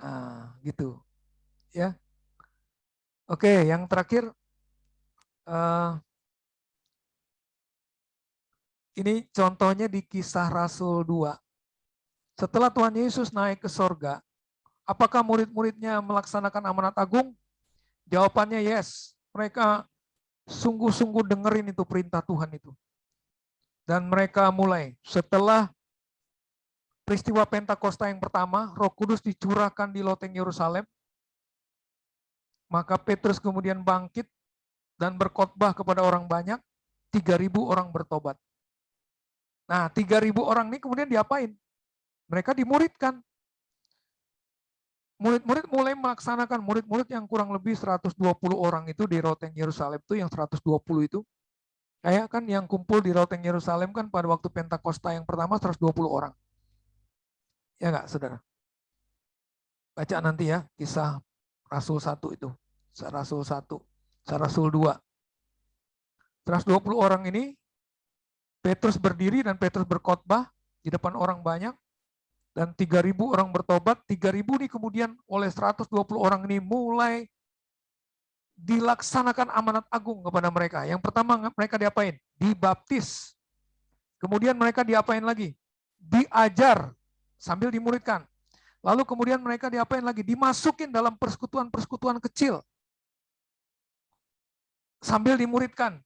A: Nah, gitu. Ya. Oke, yang terakhir. Ini contohnya di Kisah Rasul 2. Setelah Tuhan Yesus naik ke sorga, apakah murid-muridnya melaksanakan amanat agung? Jawabannya yes. Mereka sungguh-sungguh dengerin itu perintah Tuhan itu. Dan mereka mulai, setelah peristiwa Pentakosta yang pertama, Roh Kudus dicurahkan di loteng Yerusalem, maka Petrus kemudian bangkit dan berkhotbah kepada orang banyak, 3.000 orang bertobat. Nah, 3.000 orang ini kemudian diapain? Mereka dimuridkan. Murid-murid mulai melaksanakan, murid-murid yang kurang lebih 120 orang itu di loteng Yerusalem itu, yang 120 itu. Kayak kan yang kumpul di loteng Yerusalem kan pada waktu Pentakosta yang pertama 120 orang. Ya enggak, saudara? Baca nanti ya, Kisah Rasul 1 itu. Kisah Rasul 1, Kisah Rasul 2. 120 orang ini Petrus berdiri dan Petrus berkhotbah di depan orang banyak. Dan 3.000 orang bertobat. 3.000 ini kemudian oleh 120 orang ini mulai dilaksanakan amanat agung kepada mereka. Yang pertama mereka diapain? Dibaptis. Kemudian mereka diapain lagi? Diajar sambil dimuridkan. Lalu kemudian mereka diapain lagi? Dimasukin dalam persekutuan-persekutuan kecil. Sambil dimuridkan.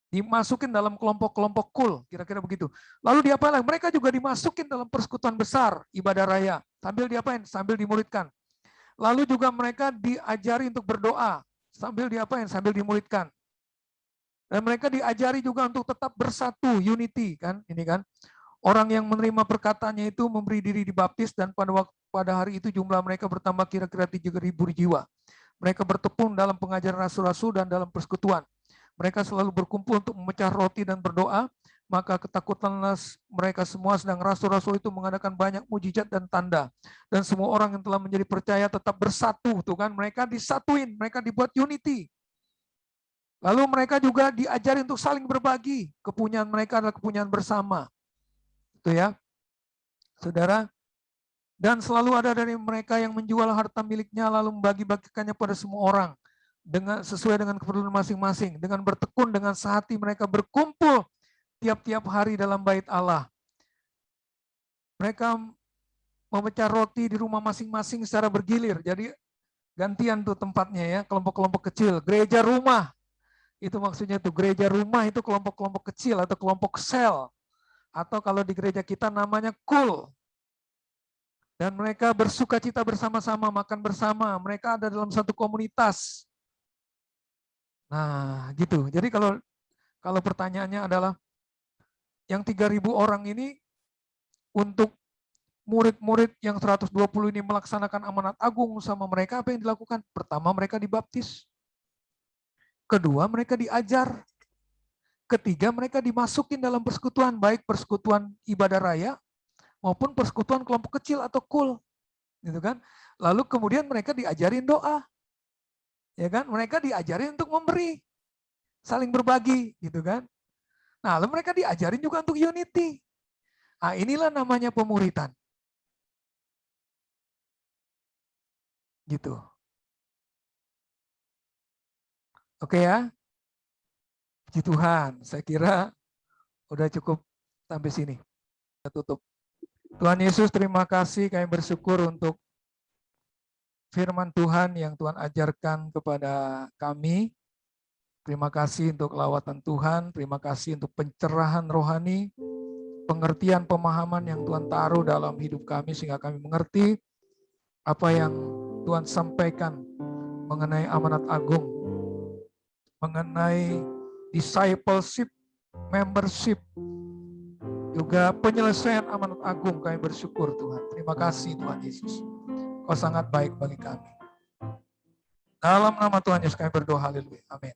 A: Dimasukin dalam kelompok-kelompok kul, kira-kira begitu. Lalu diapain lagi? Mereka juga dimasukin dalam persekutuan besar, ibadah raya. Sambil diapain? Sambil dimuridkan. Lalu juga mereka diajari untuk berdoa. Sambil diapain? Sambil dimuridkan. Dan mereka diajari juga untuk tetap bersatu, unity kan, ini kan. Orang yang menerima perkataannya itu memberi diri dibaptis dan pada hari itu jumlah mereka bertambah kira-kira 3.000 jiwa. Mereka bertepung dalam pengajaran rasul-rasul dan dalam persekutuan. Mereka selalu berkumpul untuk memecah roti dan berdoa, maka ketakutanlah mereka semua, sedang rasul-rasul itu mengadakan banyak mujizat dan tanda. Dan semua orang yang telah menjadi percaya tetap bersatu, tuh kan, mereka disatuin, mereka dibuat unity. Lalu mereka juga diajari untuk saling berbagi. Kepunyaan mereka adalah kepunyaan bersama. Itu ya, saudara. Dan selalu ada dari mereka yang menjual harta miliknya lalu membagi-bagikannya pada semua orang sesuai dengan keperluan masing-masing. Dengan bertekun dengan sehati mereka berkumpul tiap-tiap hari dalam bait Allah. Mereka memecah roti di rumah masing-masing secara bergilir. Jadi gantian tuh tempatnya ya, kelompok-kelompok kecil. Gereja rumah. Itu maksudnya tuh gereja rumah itu kelompok-kelompok kecil atau kelompok sel. Atau kalau di gereja kita namanya kul. Dan mereka bersuka cita bersama-sama, makan bersama. Mereka ada dalam satu komunitas. Nah gitu. Jadi kalau pertanyaannya adalah yang 3.000 orang ini untuk murid-murid yang 120 ini melaksanakan amanat agung sama mereka, apa yang dilakukan? Pertama mereka dibaptis. Kedua, mereka diajar. Ketiga, mereka dimasukin dalam persekutuan, baik persekutuan ibadah raya maupun persekutuan kelompok kecil atau kul, gitu kan? Lalu kemudian mereka diajarin doa, ya kan? Mereka diajarin untuk memberi, saling berbagi, gitu kan? Nah, lalu mereka diajarin juga untuk unity. Nah, inilah namanya pemuritan, gitu. Oke ya? Puji Tuhan, saya kira udah cukup sampai sini. Kita tutup. Tuhan Yesus, terima kasih, kami bersyukur untuk firman Tuhan yang Tuhan ajarkan kepada kami. Terima kasih untuk lawatan Tuhan, terima kasih untuk pencerahan rohani, pengertian pemahaman yang Tuhan taruh dalam hidup kami sehingga kami mengerti apa yang Tuhan sampaikan mengenai amanat agung, mengenai discipleship, membership, juga penyelesaian amanat agung. Kami bersyukur Tuhan. Terima kasih Tuhan Yesus. Kau sangat baik bagi kami. Dalam nama Tuhan Yesus kami berdoa, haleluya. Amin.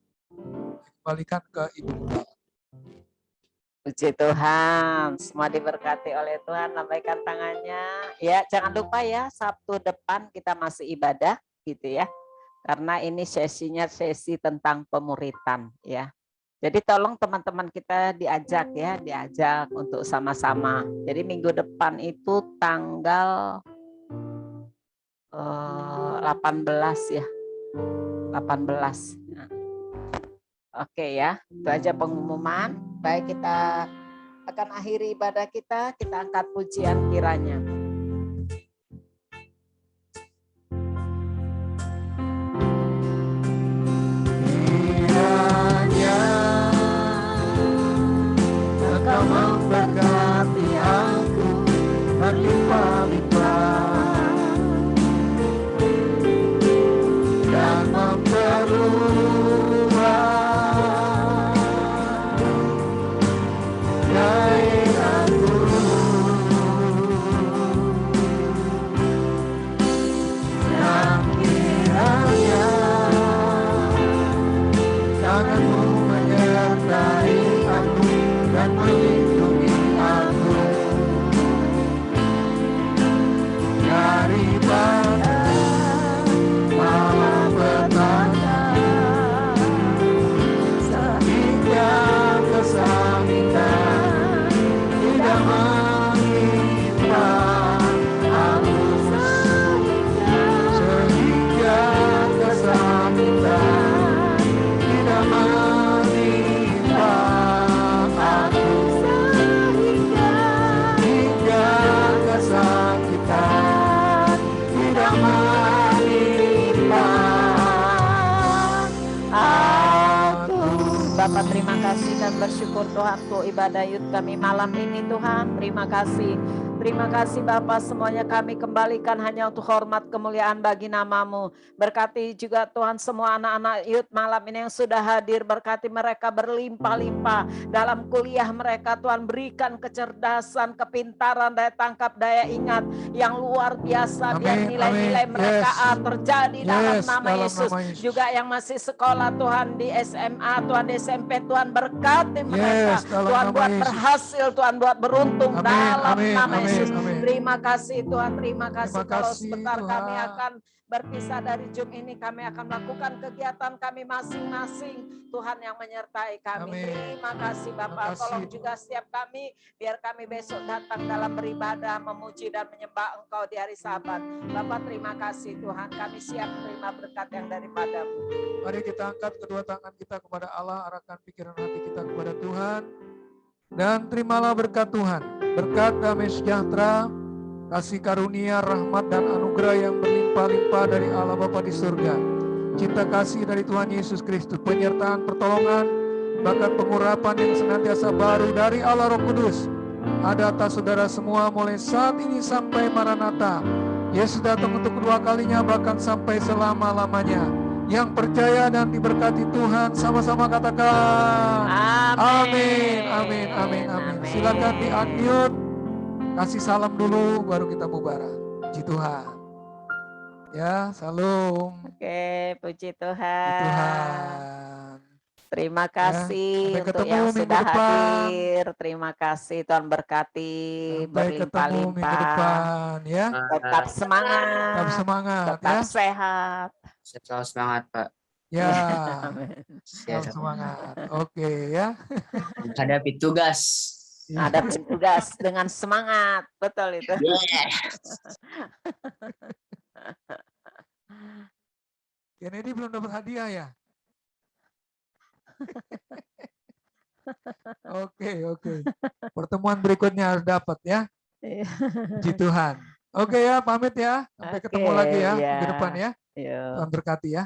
A: Kembalikan ke Ibu Gembala.
F: Puji Tuhan, semua diberkati oleh Tuhan. Lambaikan tangannya. Ya, jangan lupa ya, Sabtu depan kita masih ibadah gitu ya. Karena ini sesinya sesi tentang pemuritan ya. Jadi tolong teman-teman kita diajak untuk sama-sama. Jadi minggu depan itu tanggal 18 ya. 18. Nah. Oke ya, itu aja pengumuman. Baik, kita akan akhiri ibadah kita angkat pujian kiranya.
A: Memberkati aku berlimpah-limpah dan memperluas gairahku, yang kiranya tanganmu menyertai aku dan melindungi aku daripada malapetaka sehingga kesakitan.
F: Bapak terima kasih dan bersyukur Tuhan untuk ibadah yud kami malam ini Tuhan. Terima kasih. Terima kasih Bapak, semuanya kami kembalikan hanya untuk hormat kemuliaan bagi nama-Mu. Berkati juga Tuhan semua anak-anak yud malam ini yang sudah hadir. Berkati mereka berlimpah-limpah dalam kuliah mereka. Tuhan berikan kecerdasan, kepintaran, daya tangkap, daya ingat yang luar biasa. Biar
A: Amin,
F: nilai-nilai
A: amin.
F: mereka
A: Yes.
F: terjadi dalam
A: Yes,
F: nama
A: dalam
F: Yesus.
A: nama Yesus.
F: Juga yang masih sekolah Tuhan di SMA, Tuhan di SMP, Tuhan berkati mereka.
A: Yes, dalam
F: Tuhan
A: nama
F: buat
A: Yesus.
F: berhasil, Tuhan buat beruntung
A: Amin,
F: dalam
A: amin,
F: nama
A: amin,
F: Yesus.
A: amin.
F: Terima kasih Tuhan, terima kasih.
A: Terima
F: Kalau
A: kasih,
F: sebentar kami
A: Tuhan.
F: akan berpisah dari Zoom ini, kami akan melakukan kegiatan kami masing-masing. Tuhan yang menyertai kami.
A: Amin.
F: Terima kasih
A: Terima
F: Bapak.
A: kasih,
F: Tolong juga setiap kami, biar kami besok datang dalam beribadah, memuji dan menyembah Engkau di hari Sabat. Bapak terima kasih Tuhan, kami siap menerima berkat yang daripada-Mu.
A: Mari kita angkat kedua tangan kita kepada Allah, arahkan pikiran hati kita kepada Tuhan. Dan terimalah berkat Tuhan, berkat damai sejahtera, kasih karunia, rahmat dan anugerah yang berlimpah-limpah dari Allah Bapa di surga. Cinta kasih dari Tuhan Yesus Kristus, penyertaan pertolongan, bahkan pengurapan yang senantiasa baru dari Allah Roh Kudus ada atas saudara semua mulai saat ini sampai Maranatha. Yesus datang untuk kedua kalinya, bahkan sampai selama-lamanya. Yang percaya dan diberkati Tuhan sama-sama katakan amin, amin, amin, amin. Silakan di unmute, kasih salam dulu baru kita bubar. Puji Tuhan. Ya, salam.
F: Oke, puji
A: Puji
F: Tuhan.
A: Tuhan.
F: Terima
A: Ya,
F: kasih
A: sampai
F: untuk
A: ketemu
F: yang
A: minggu
F: sudah
A: depan.
F: hadir. Terima kasih, Tuhan berkati
A: Sampai ketemu minggu
F: berlimpah-limpah.
A: depan ya.
F: Tetap semangat,
A: Tetap semangat
F: tetap
A: ya.
F: sehat.
G: Selalu semangat Pak.
A: Ya,
F: Amin.
A: tetap semangat. Oke ya.
G: Menghadapi tugas.
F: Ada tugas dengan semangat, betul itu.
A: Kennedy belum dapat hadiah ya? Oke. Pertemuan berikutnya harus dapat ya. Puji Tuhan. Oke ya, pamit ya. Sampai ketemu lagi ya
F: Oke,
A: minggu
F: ya.
A: depan ya.
F: Yuk.
A: Tuhan berkati ya.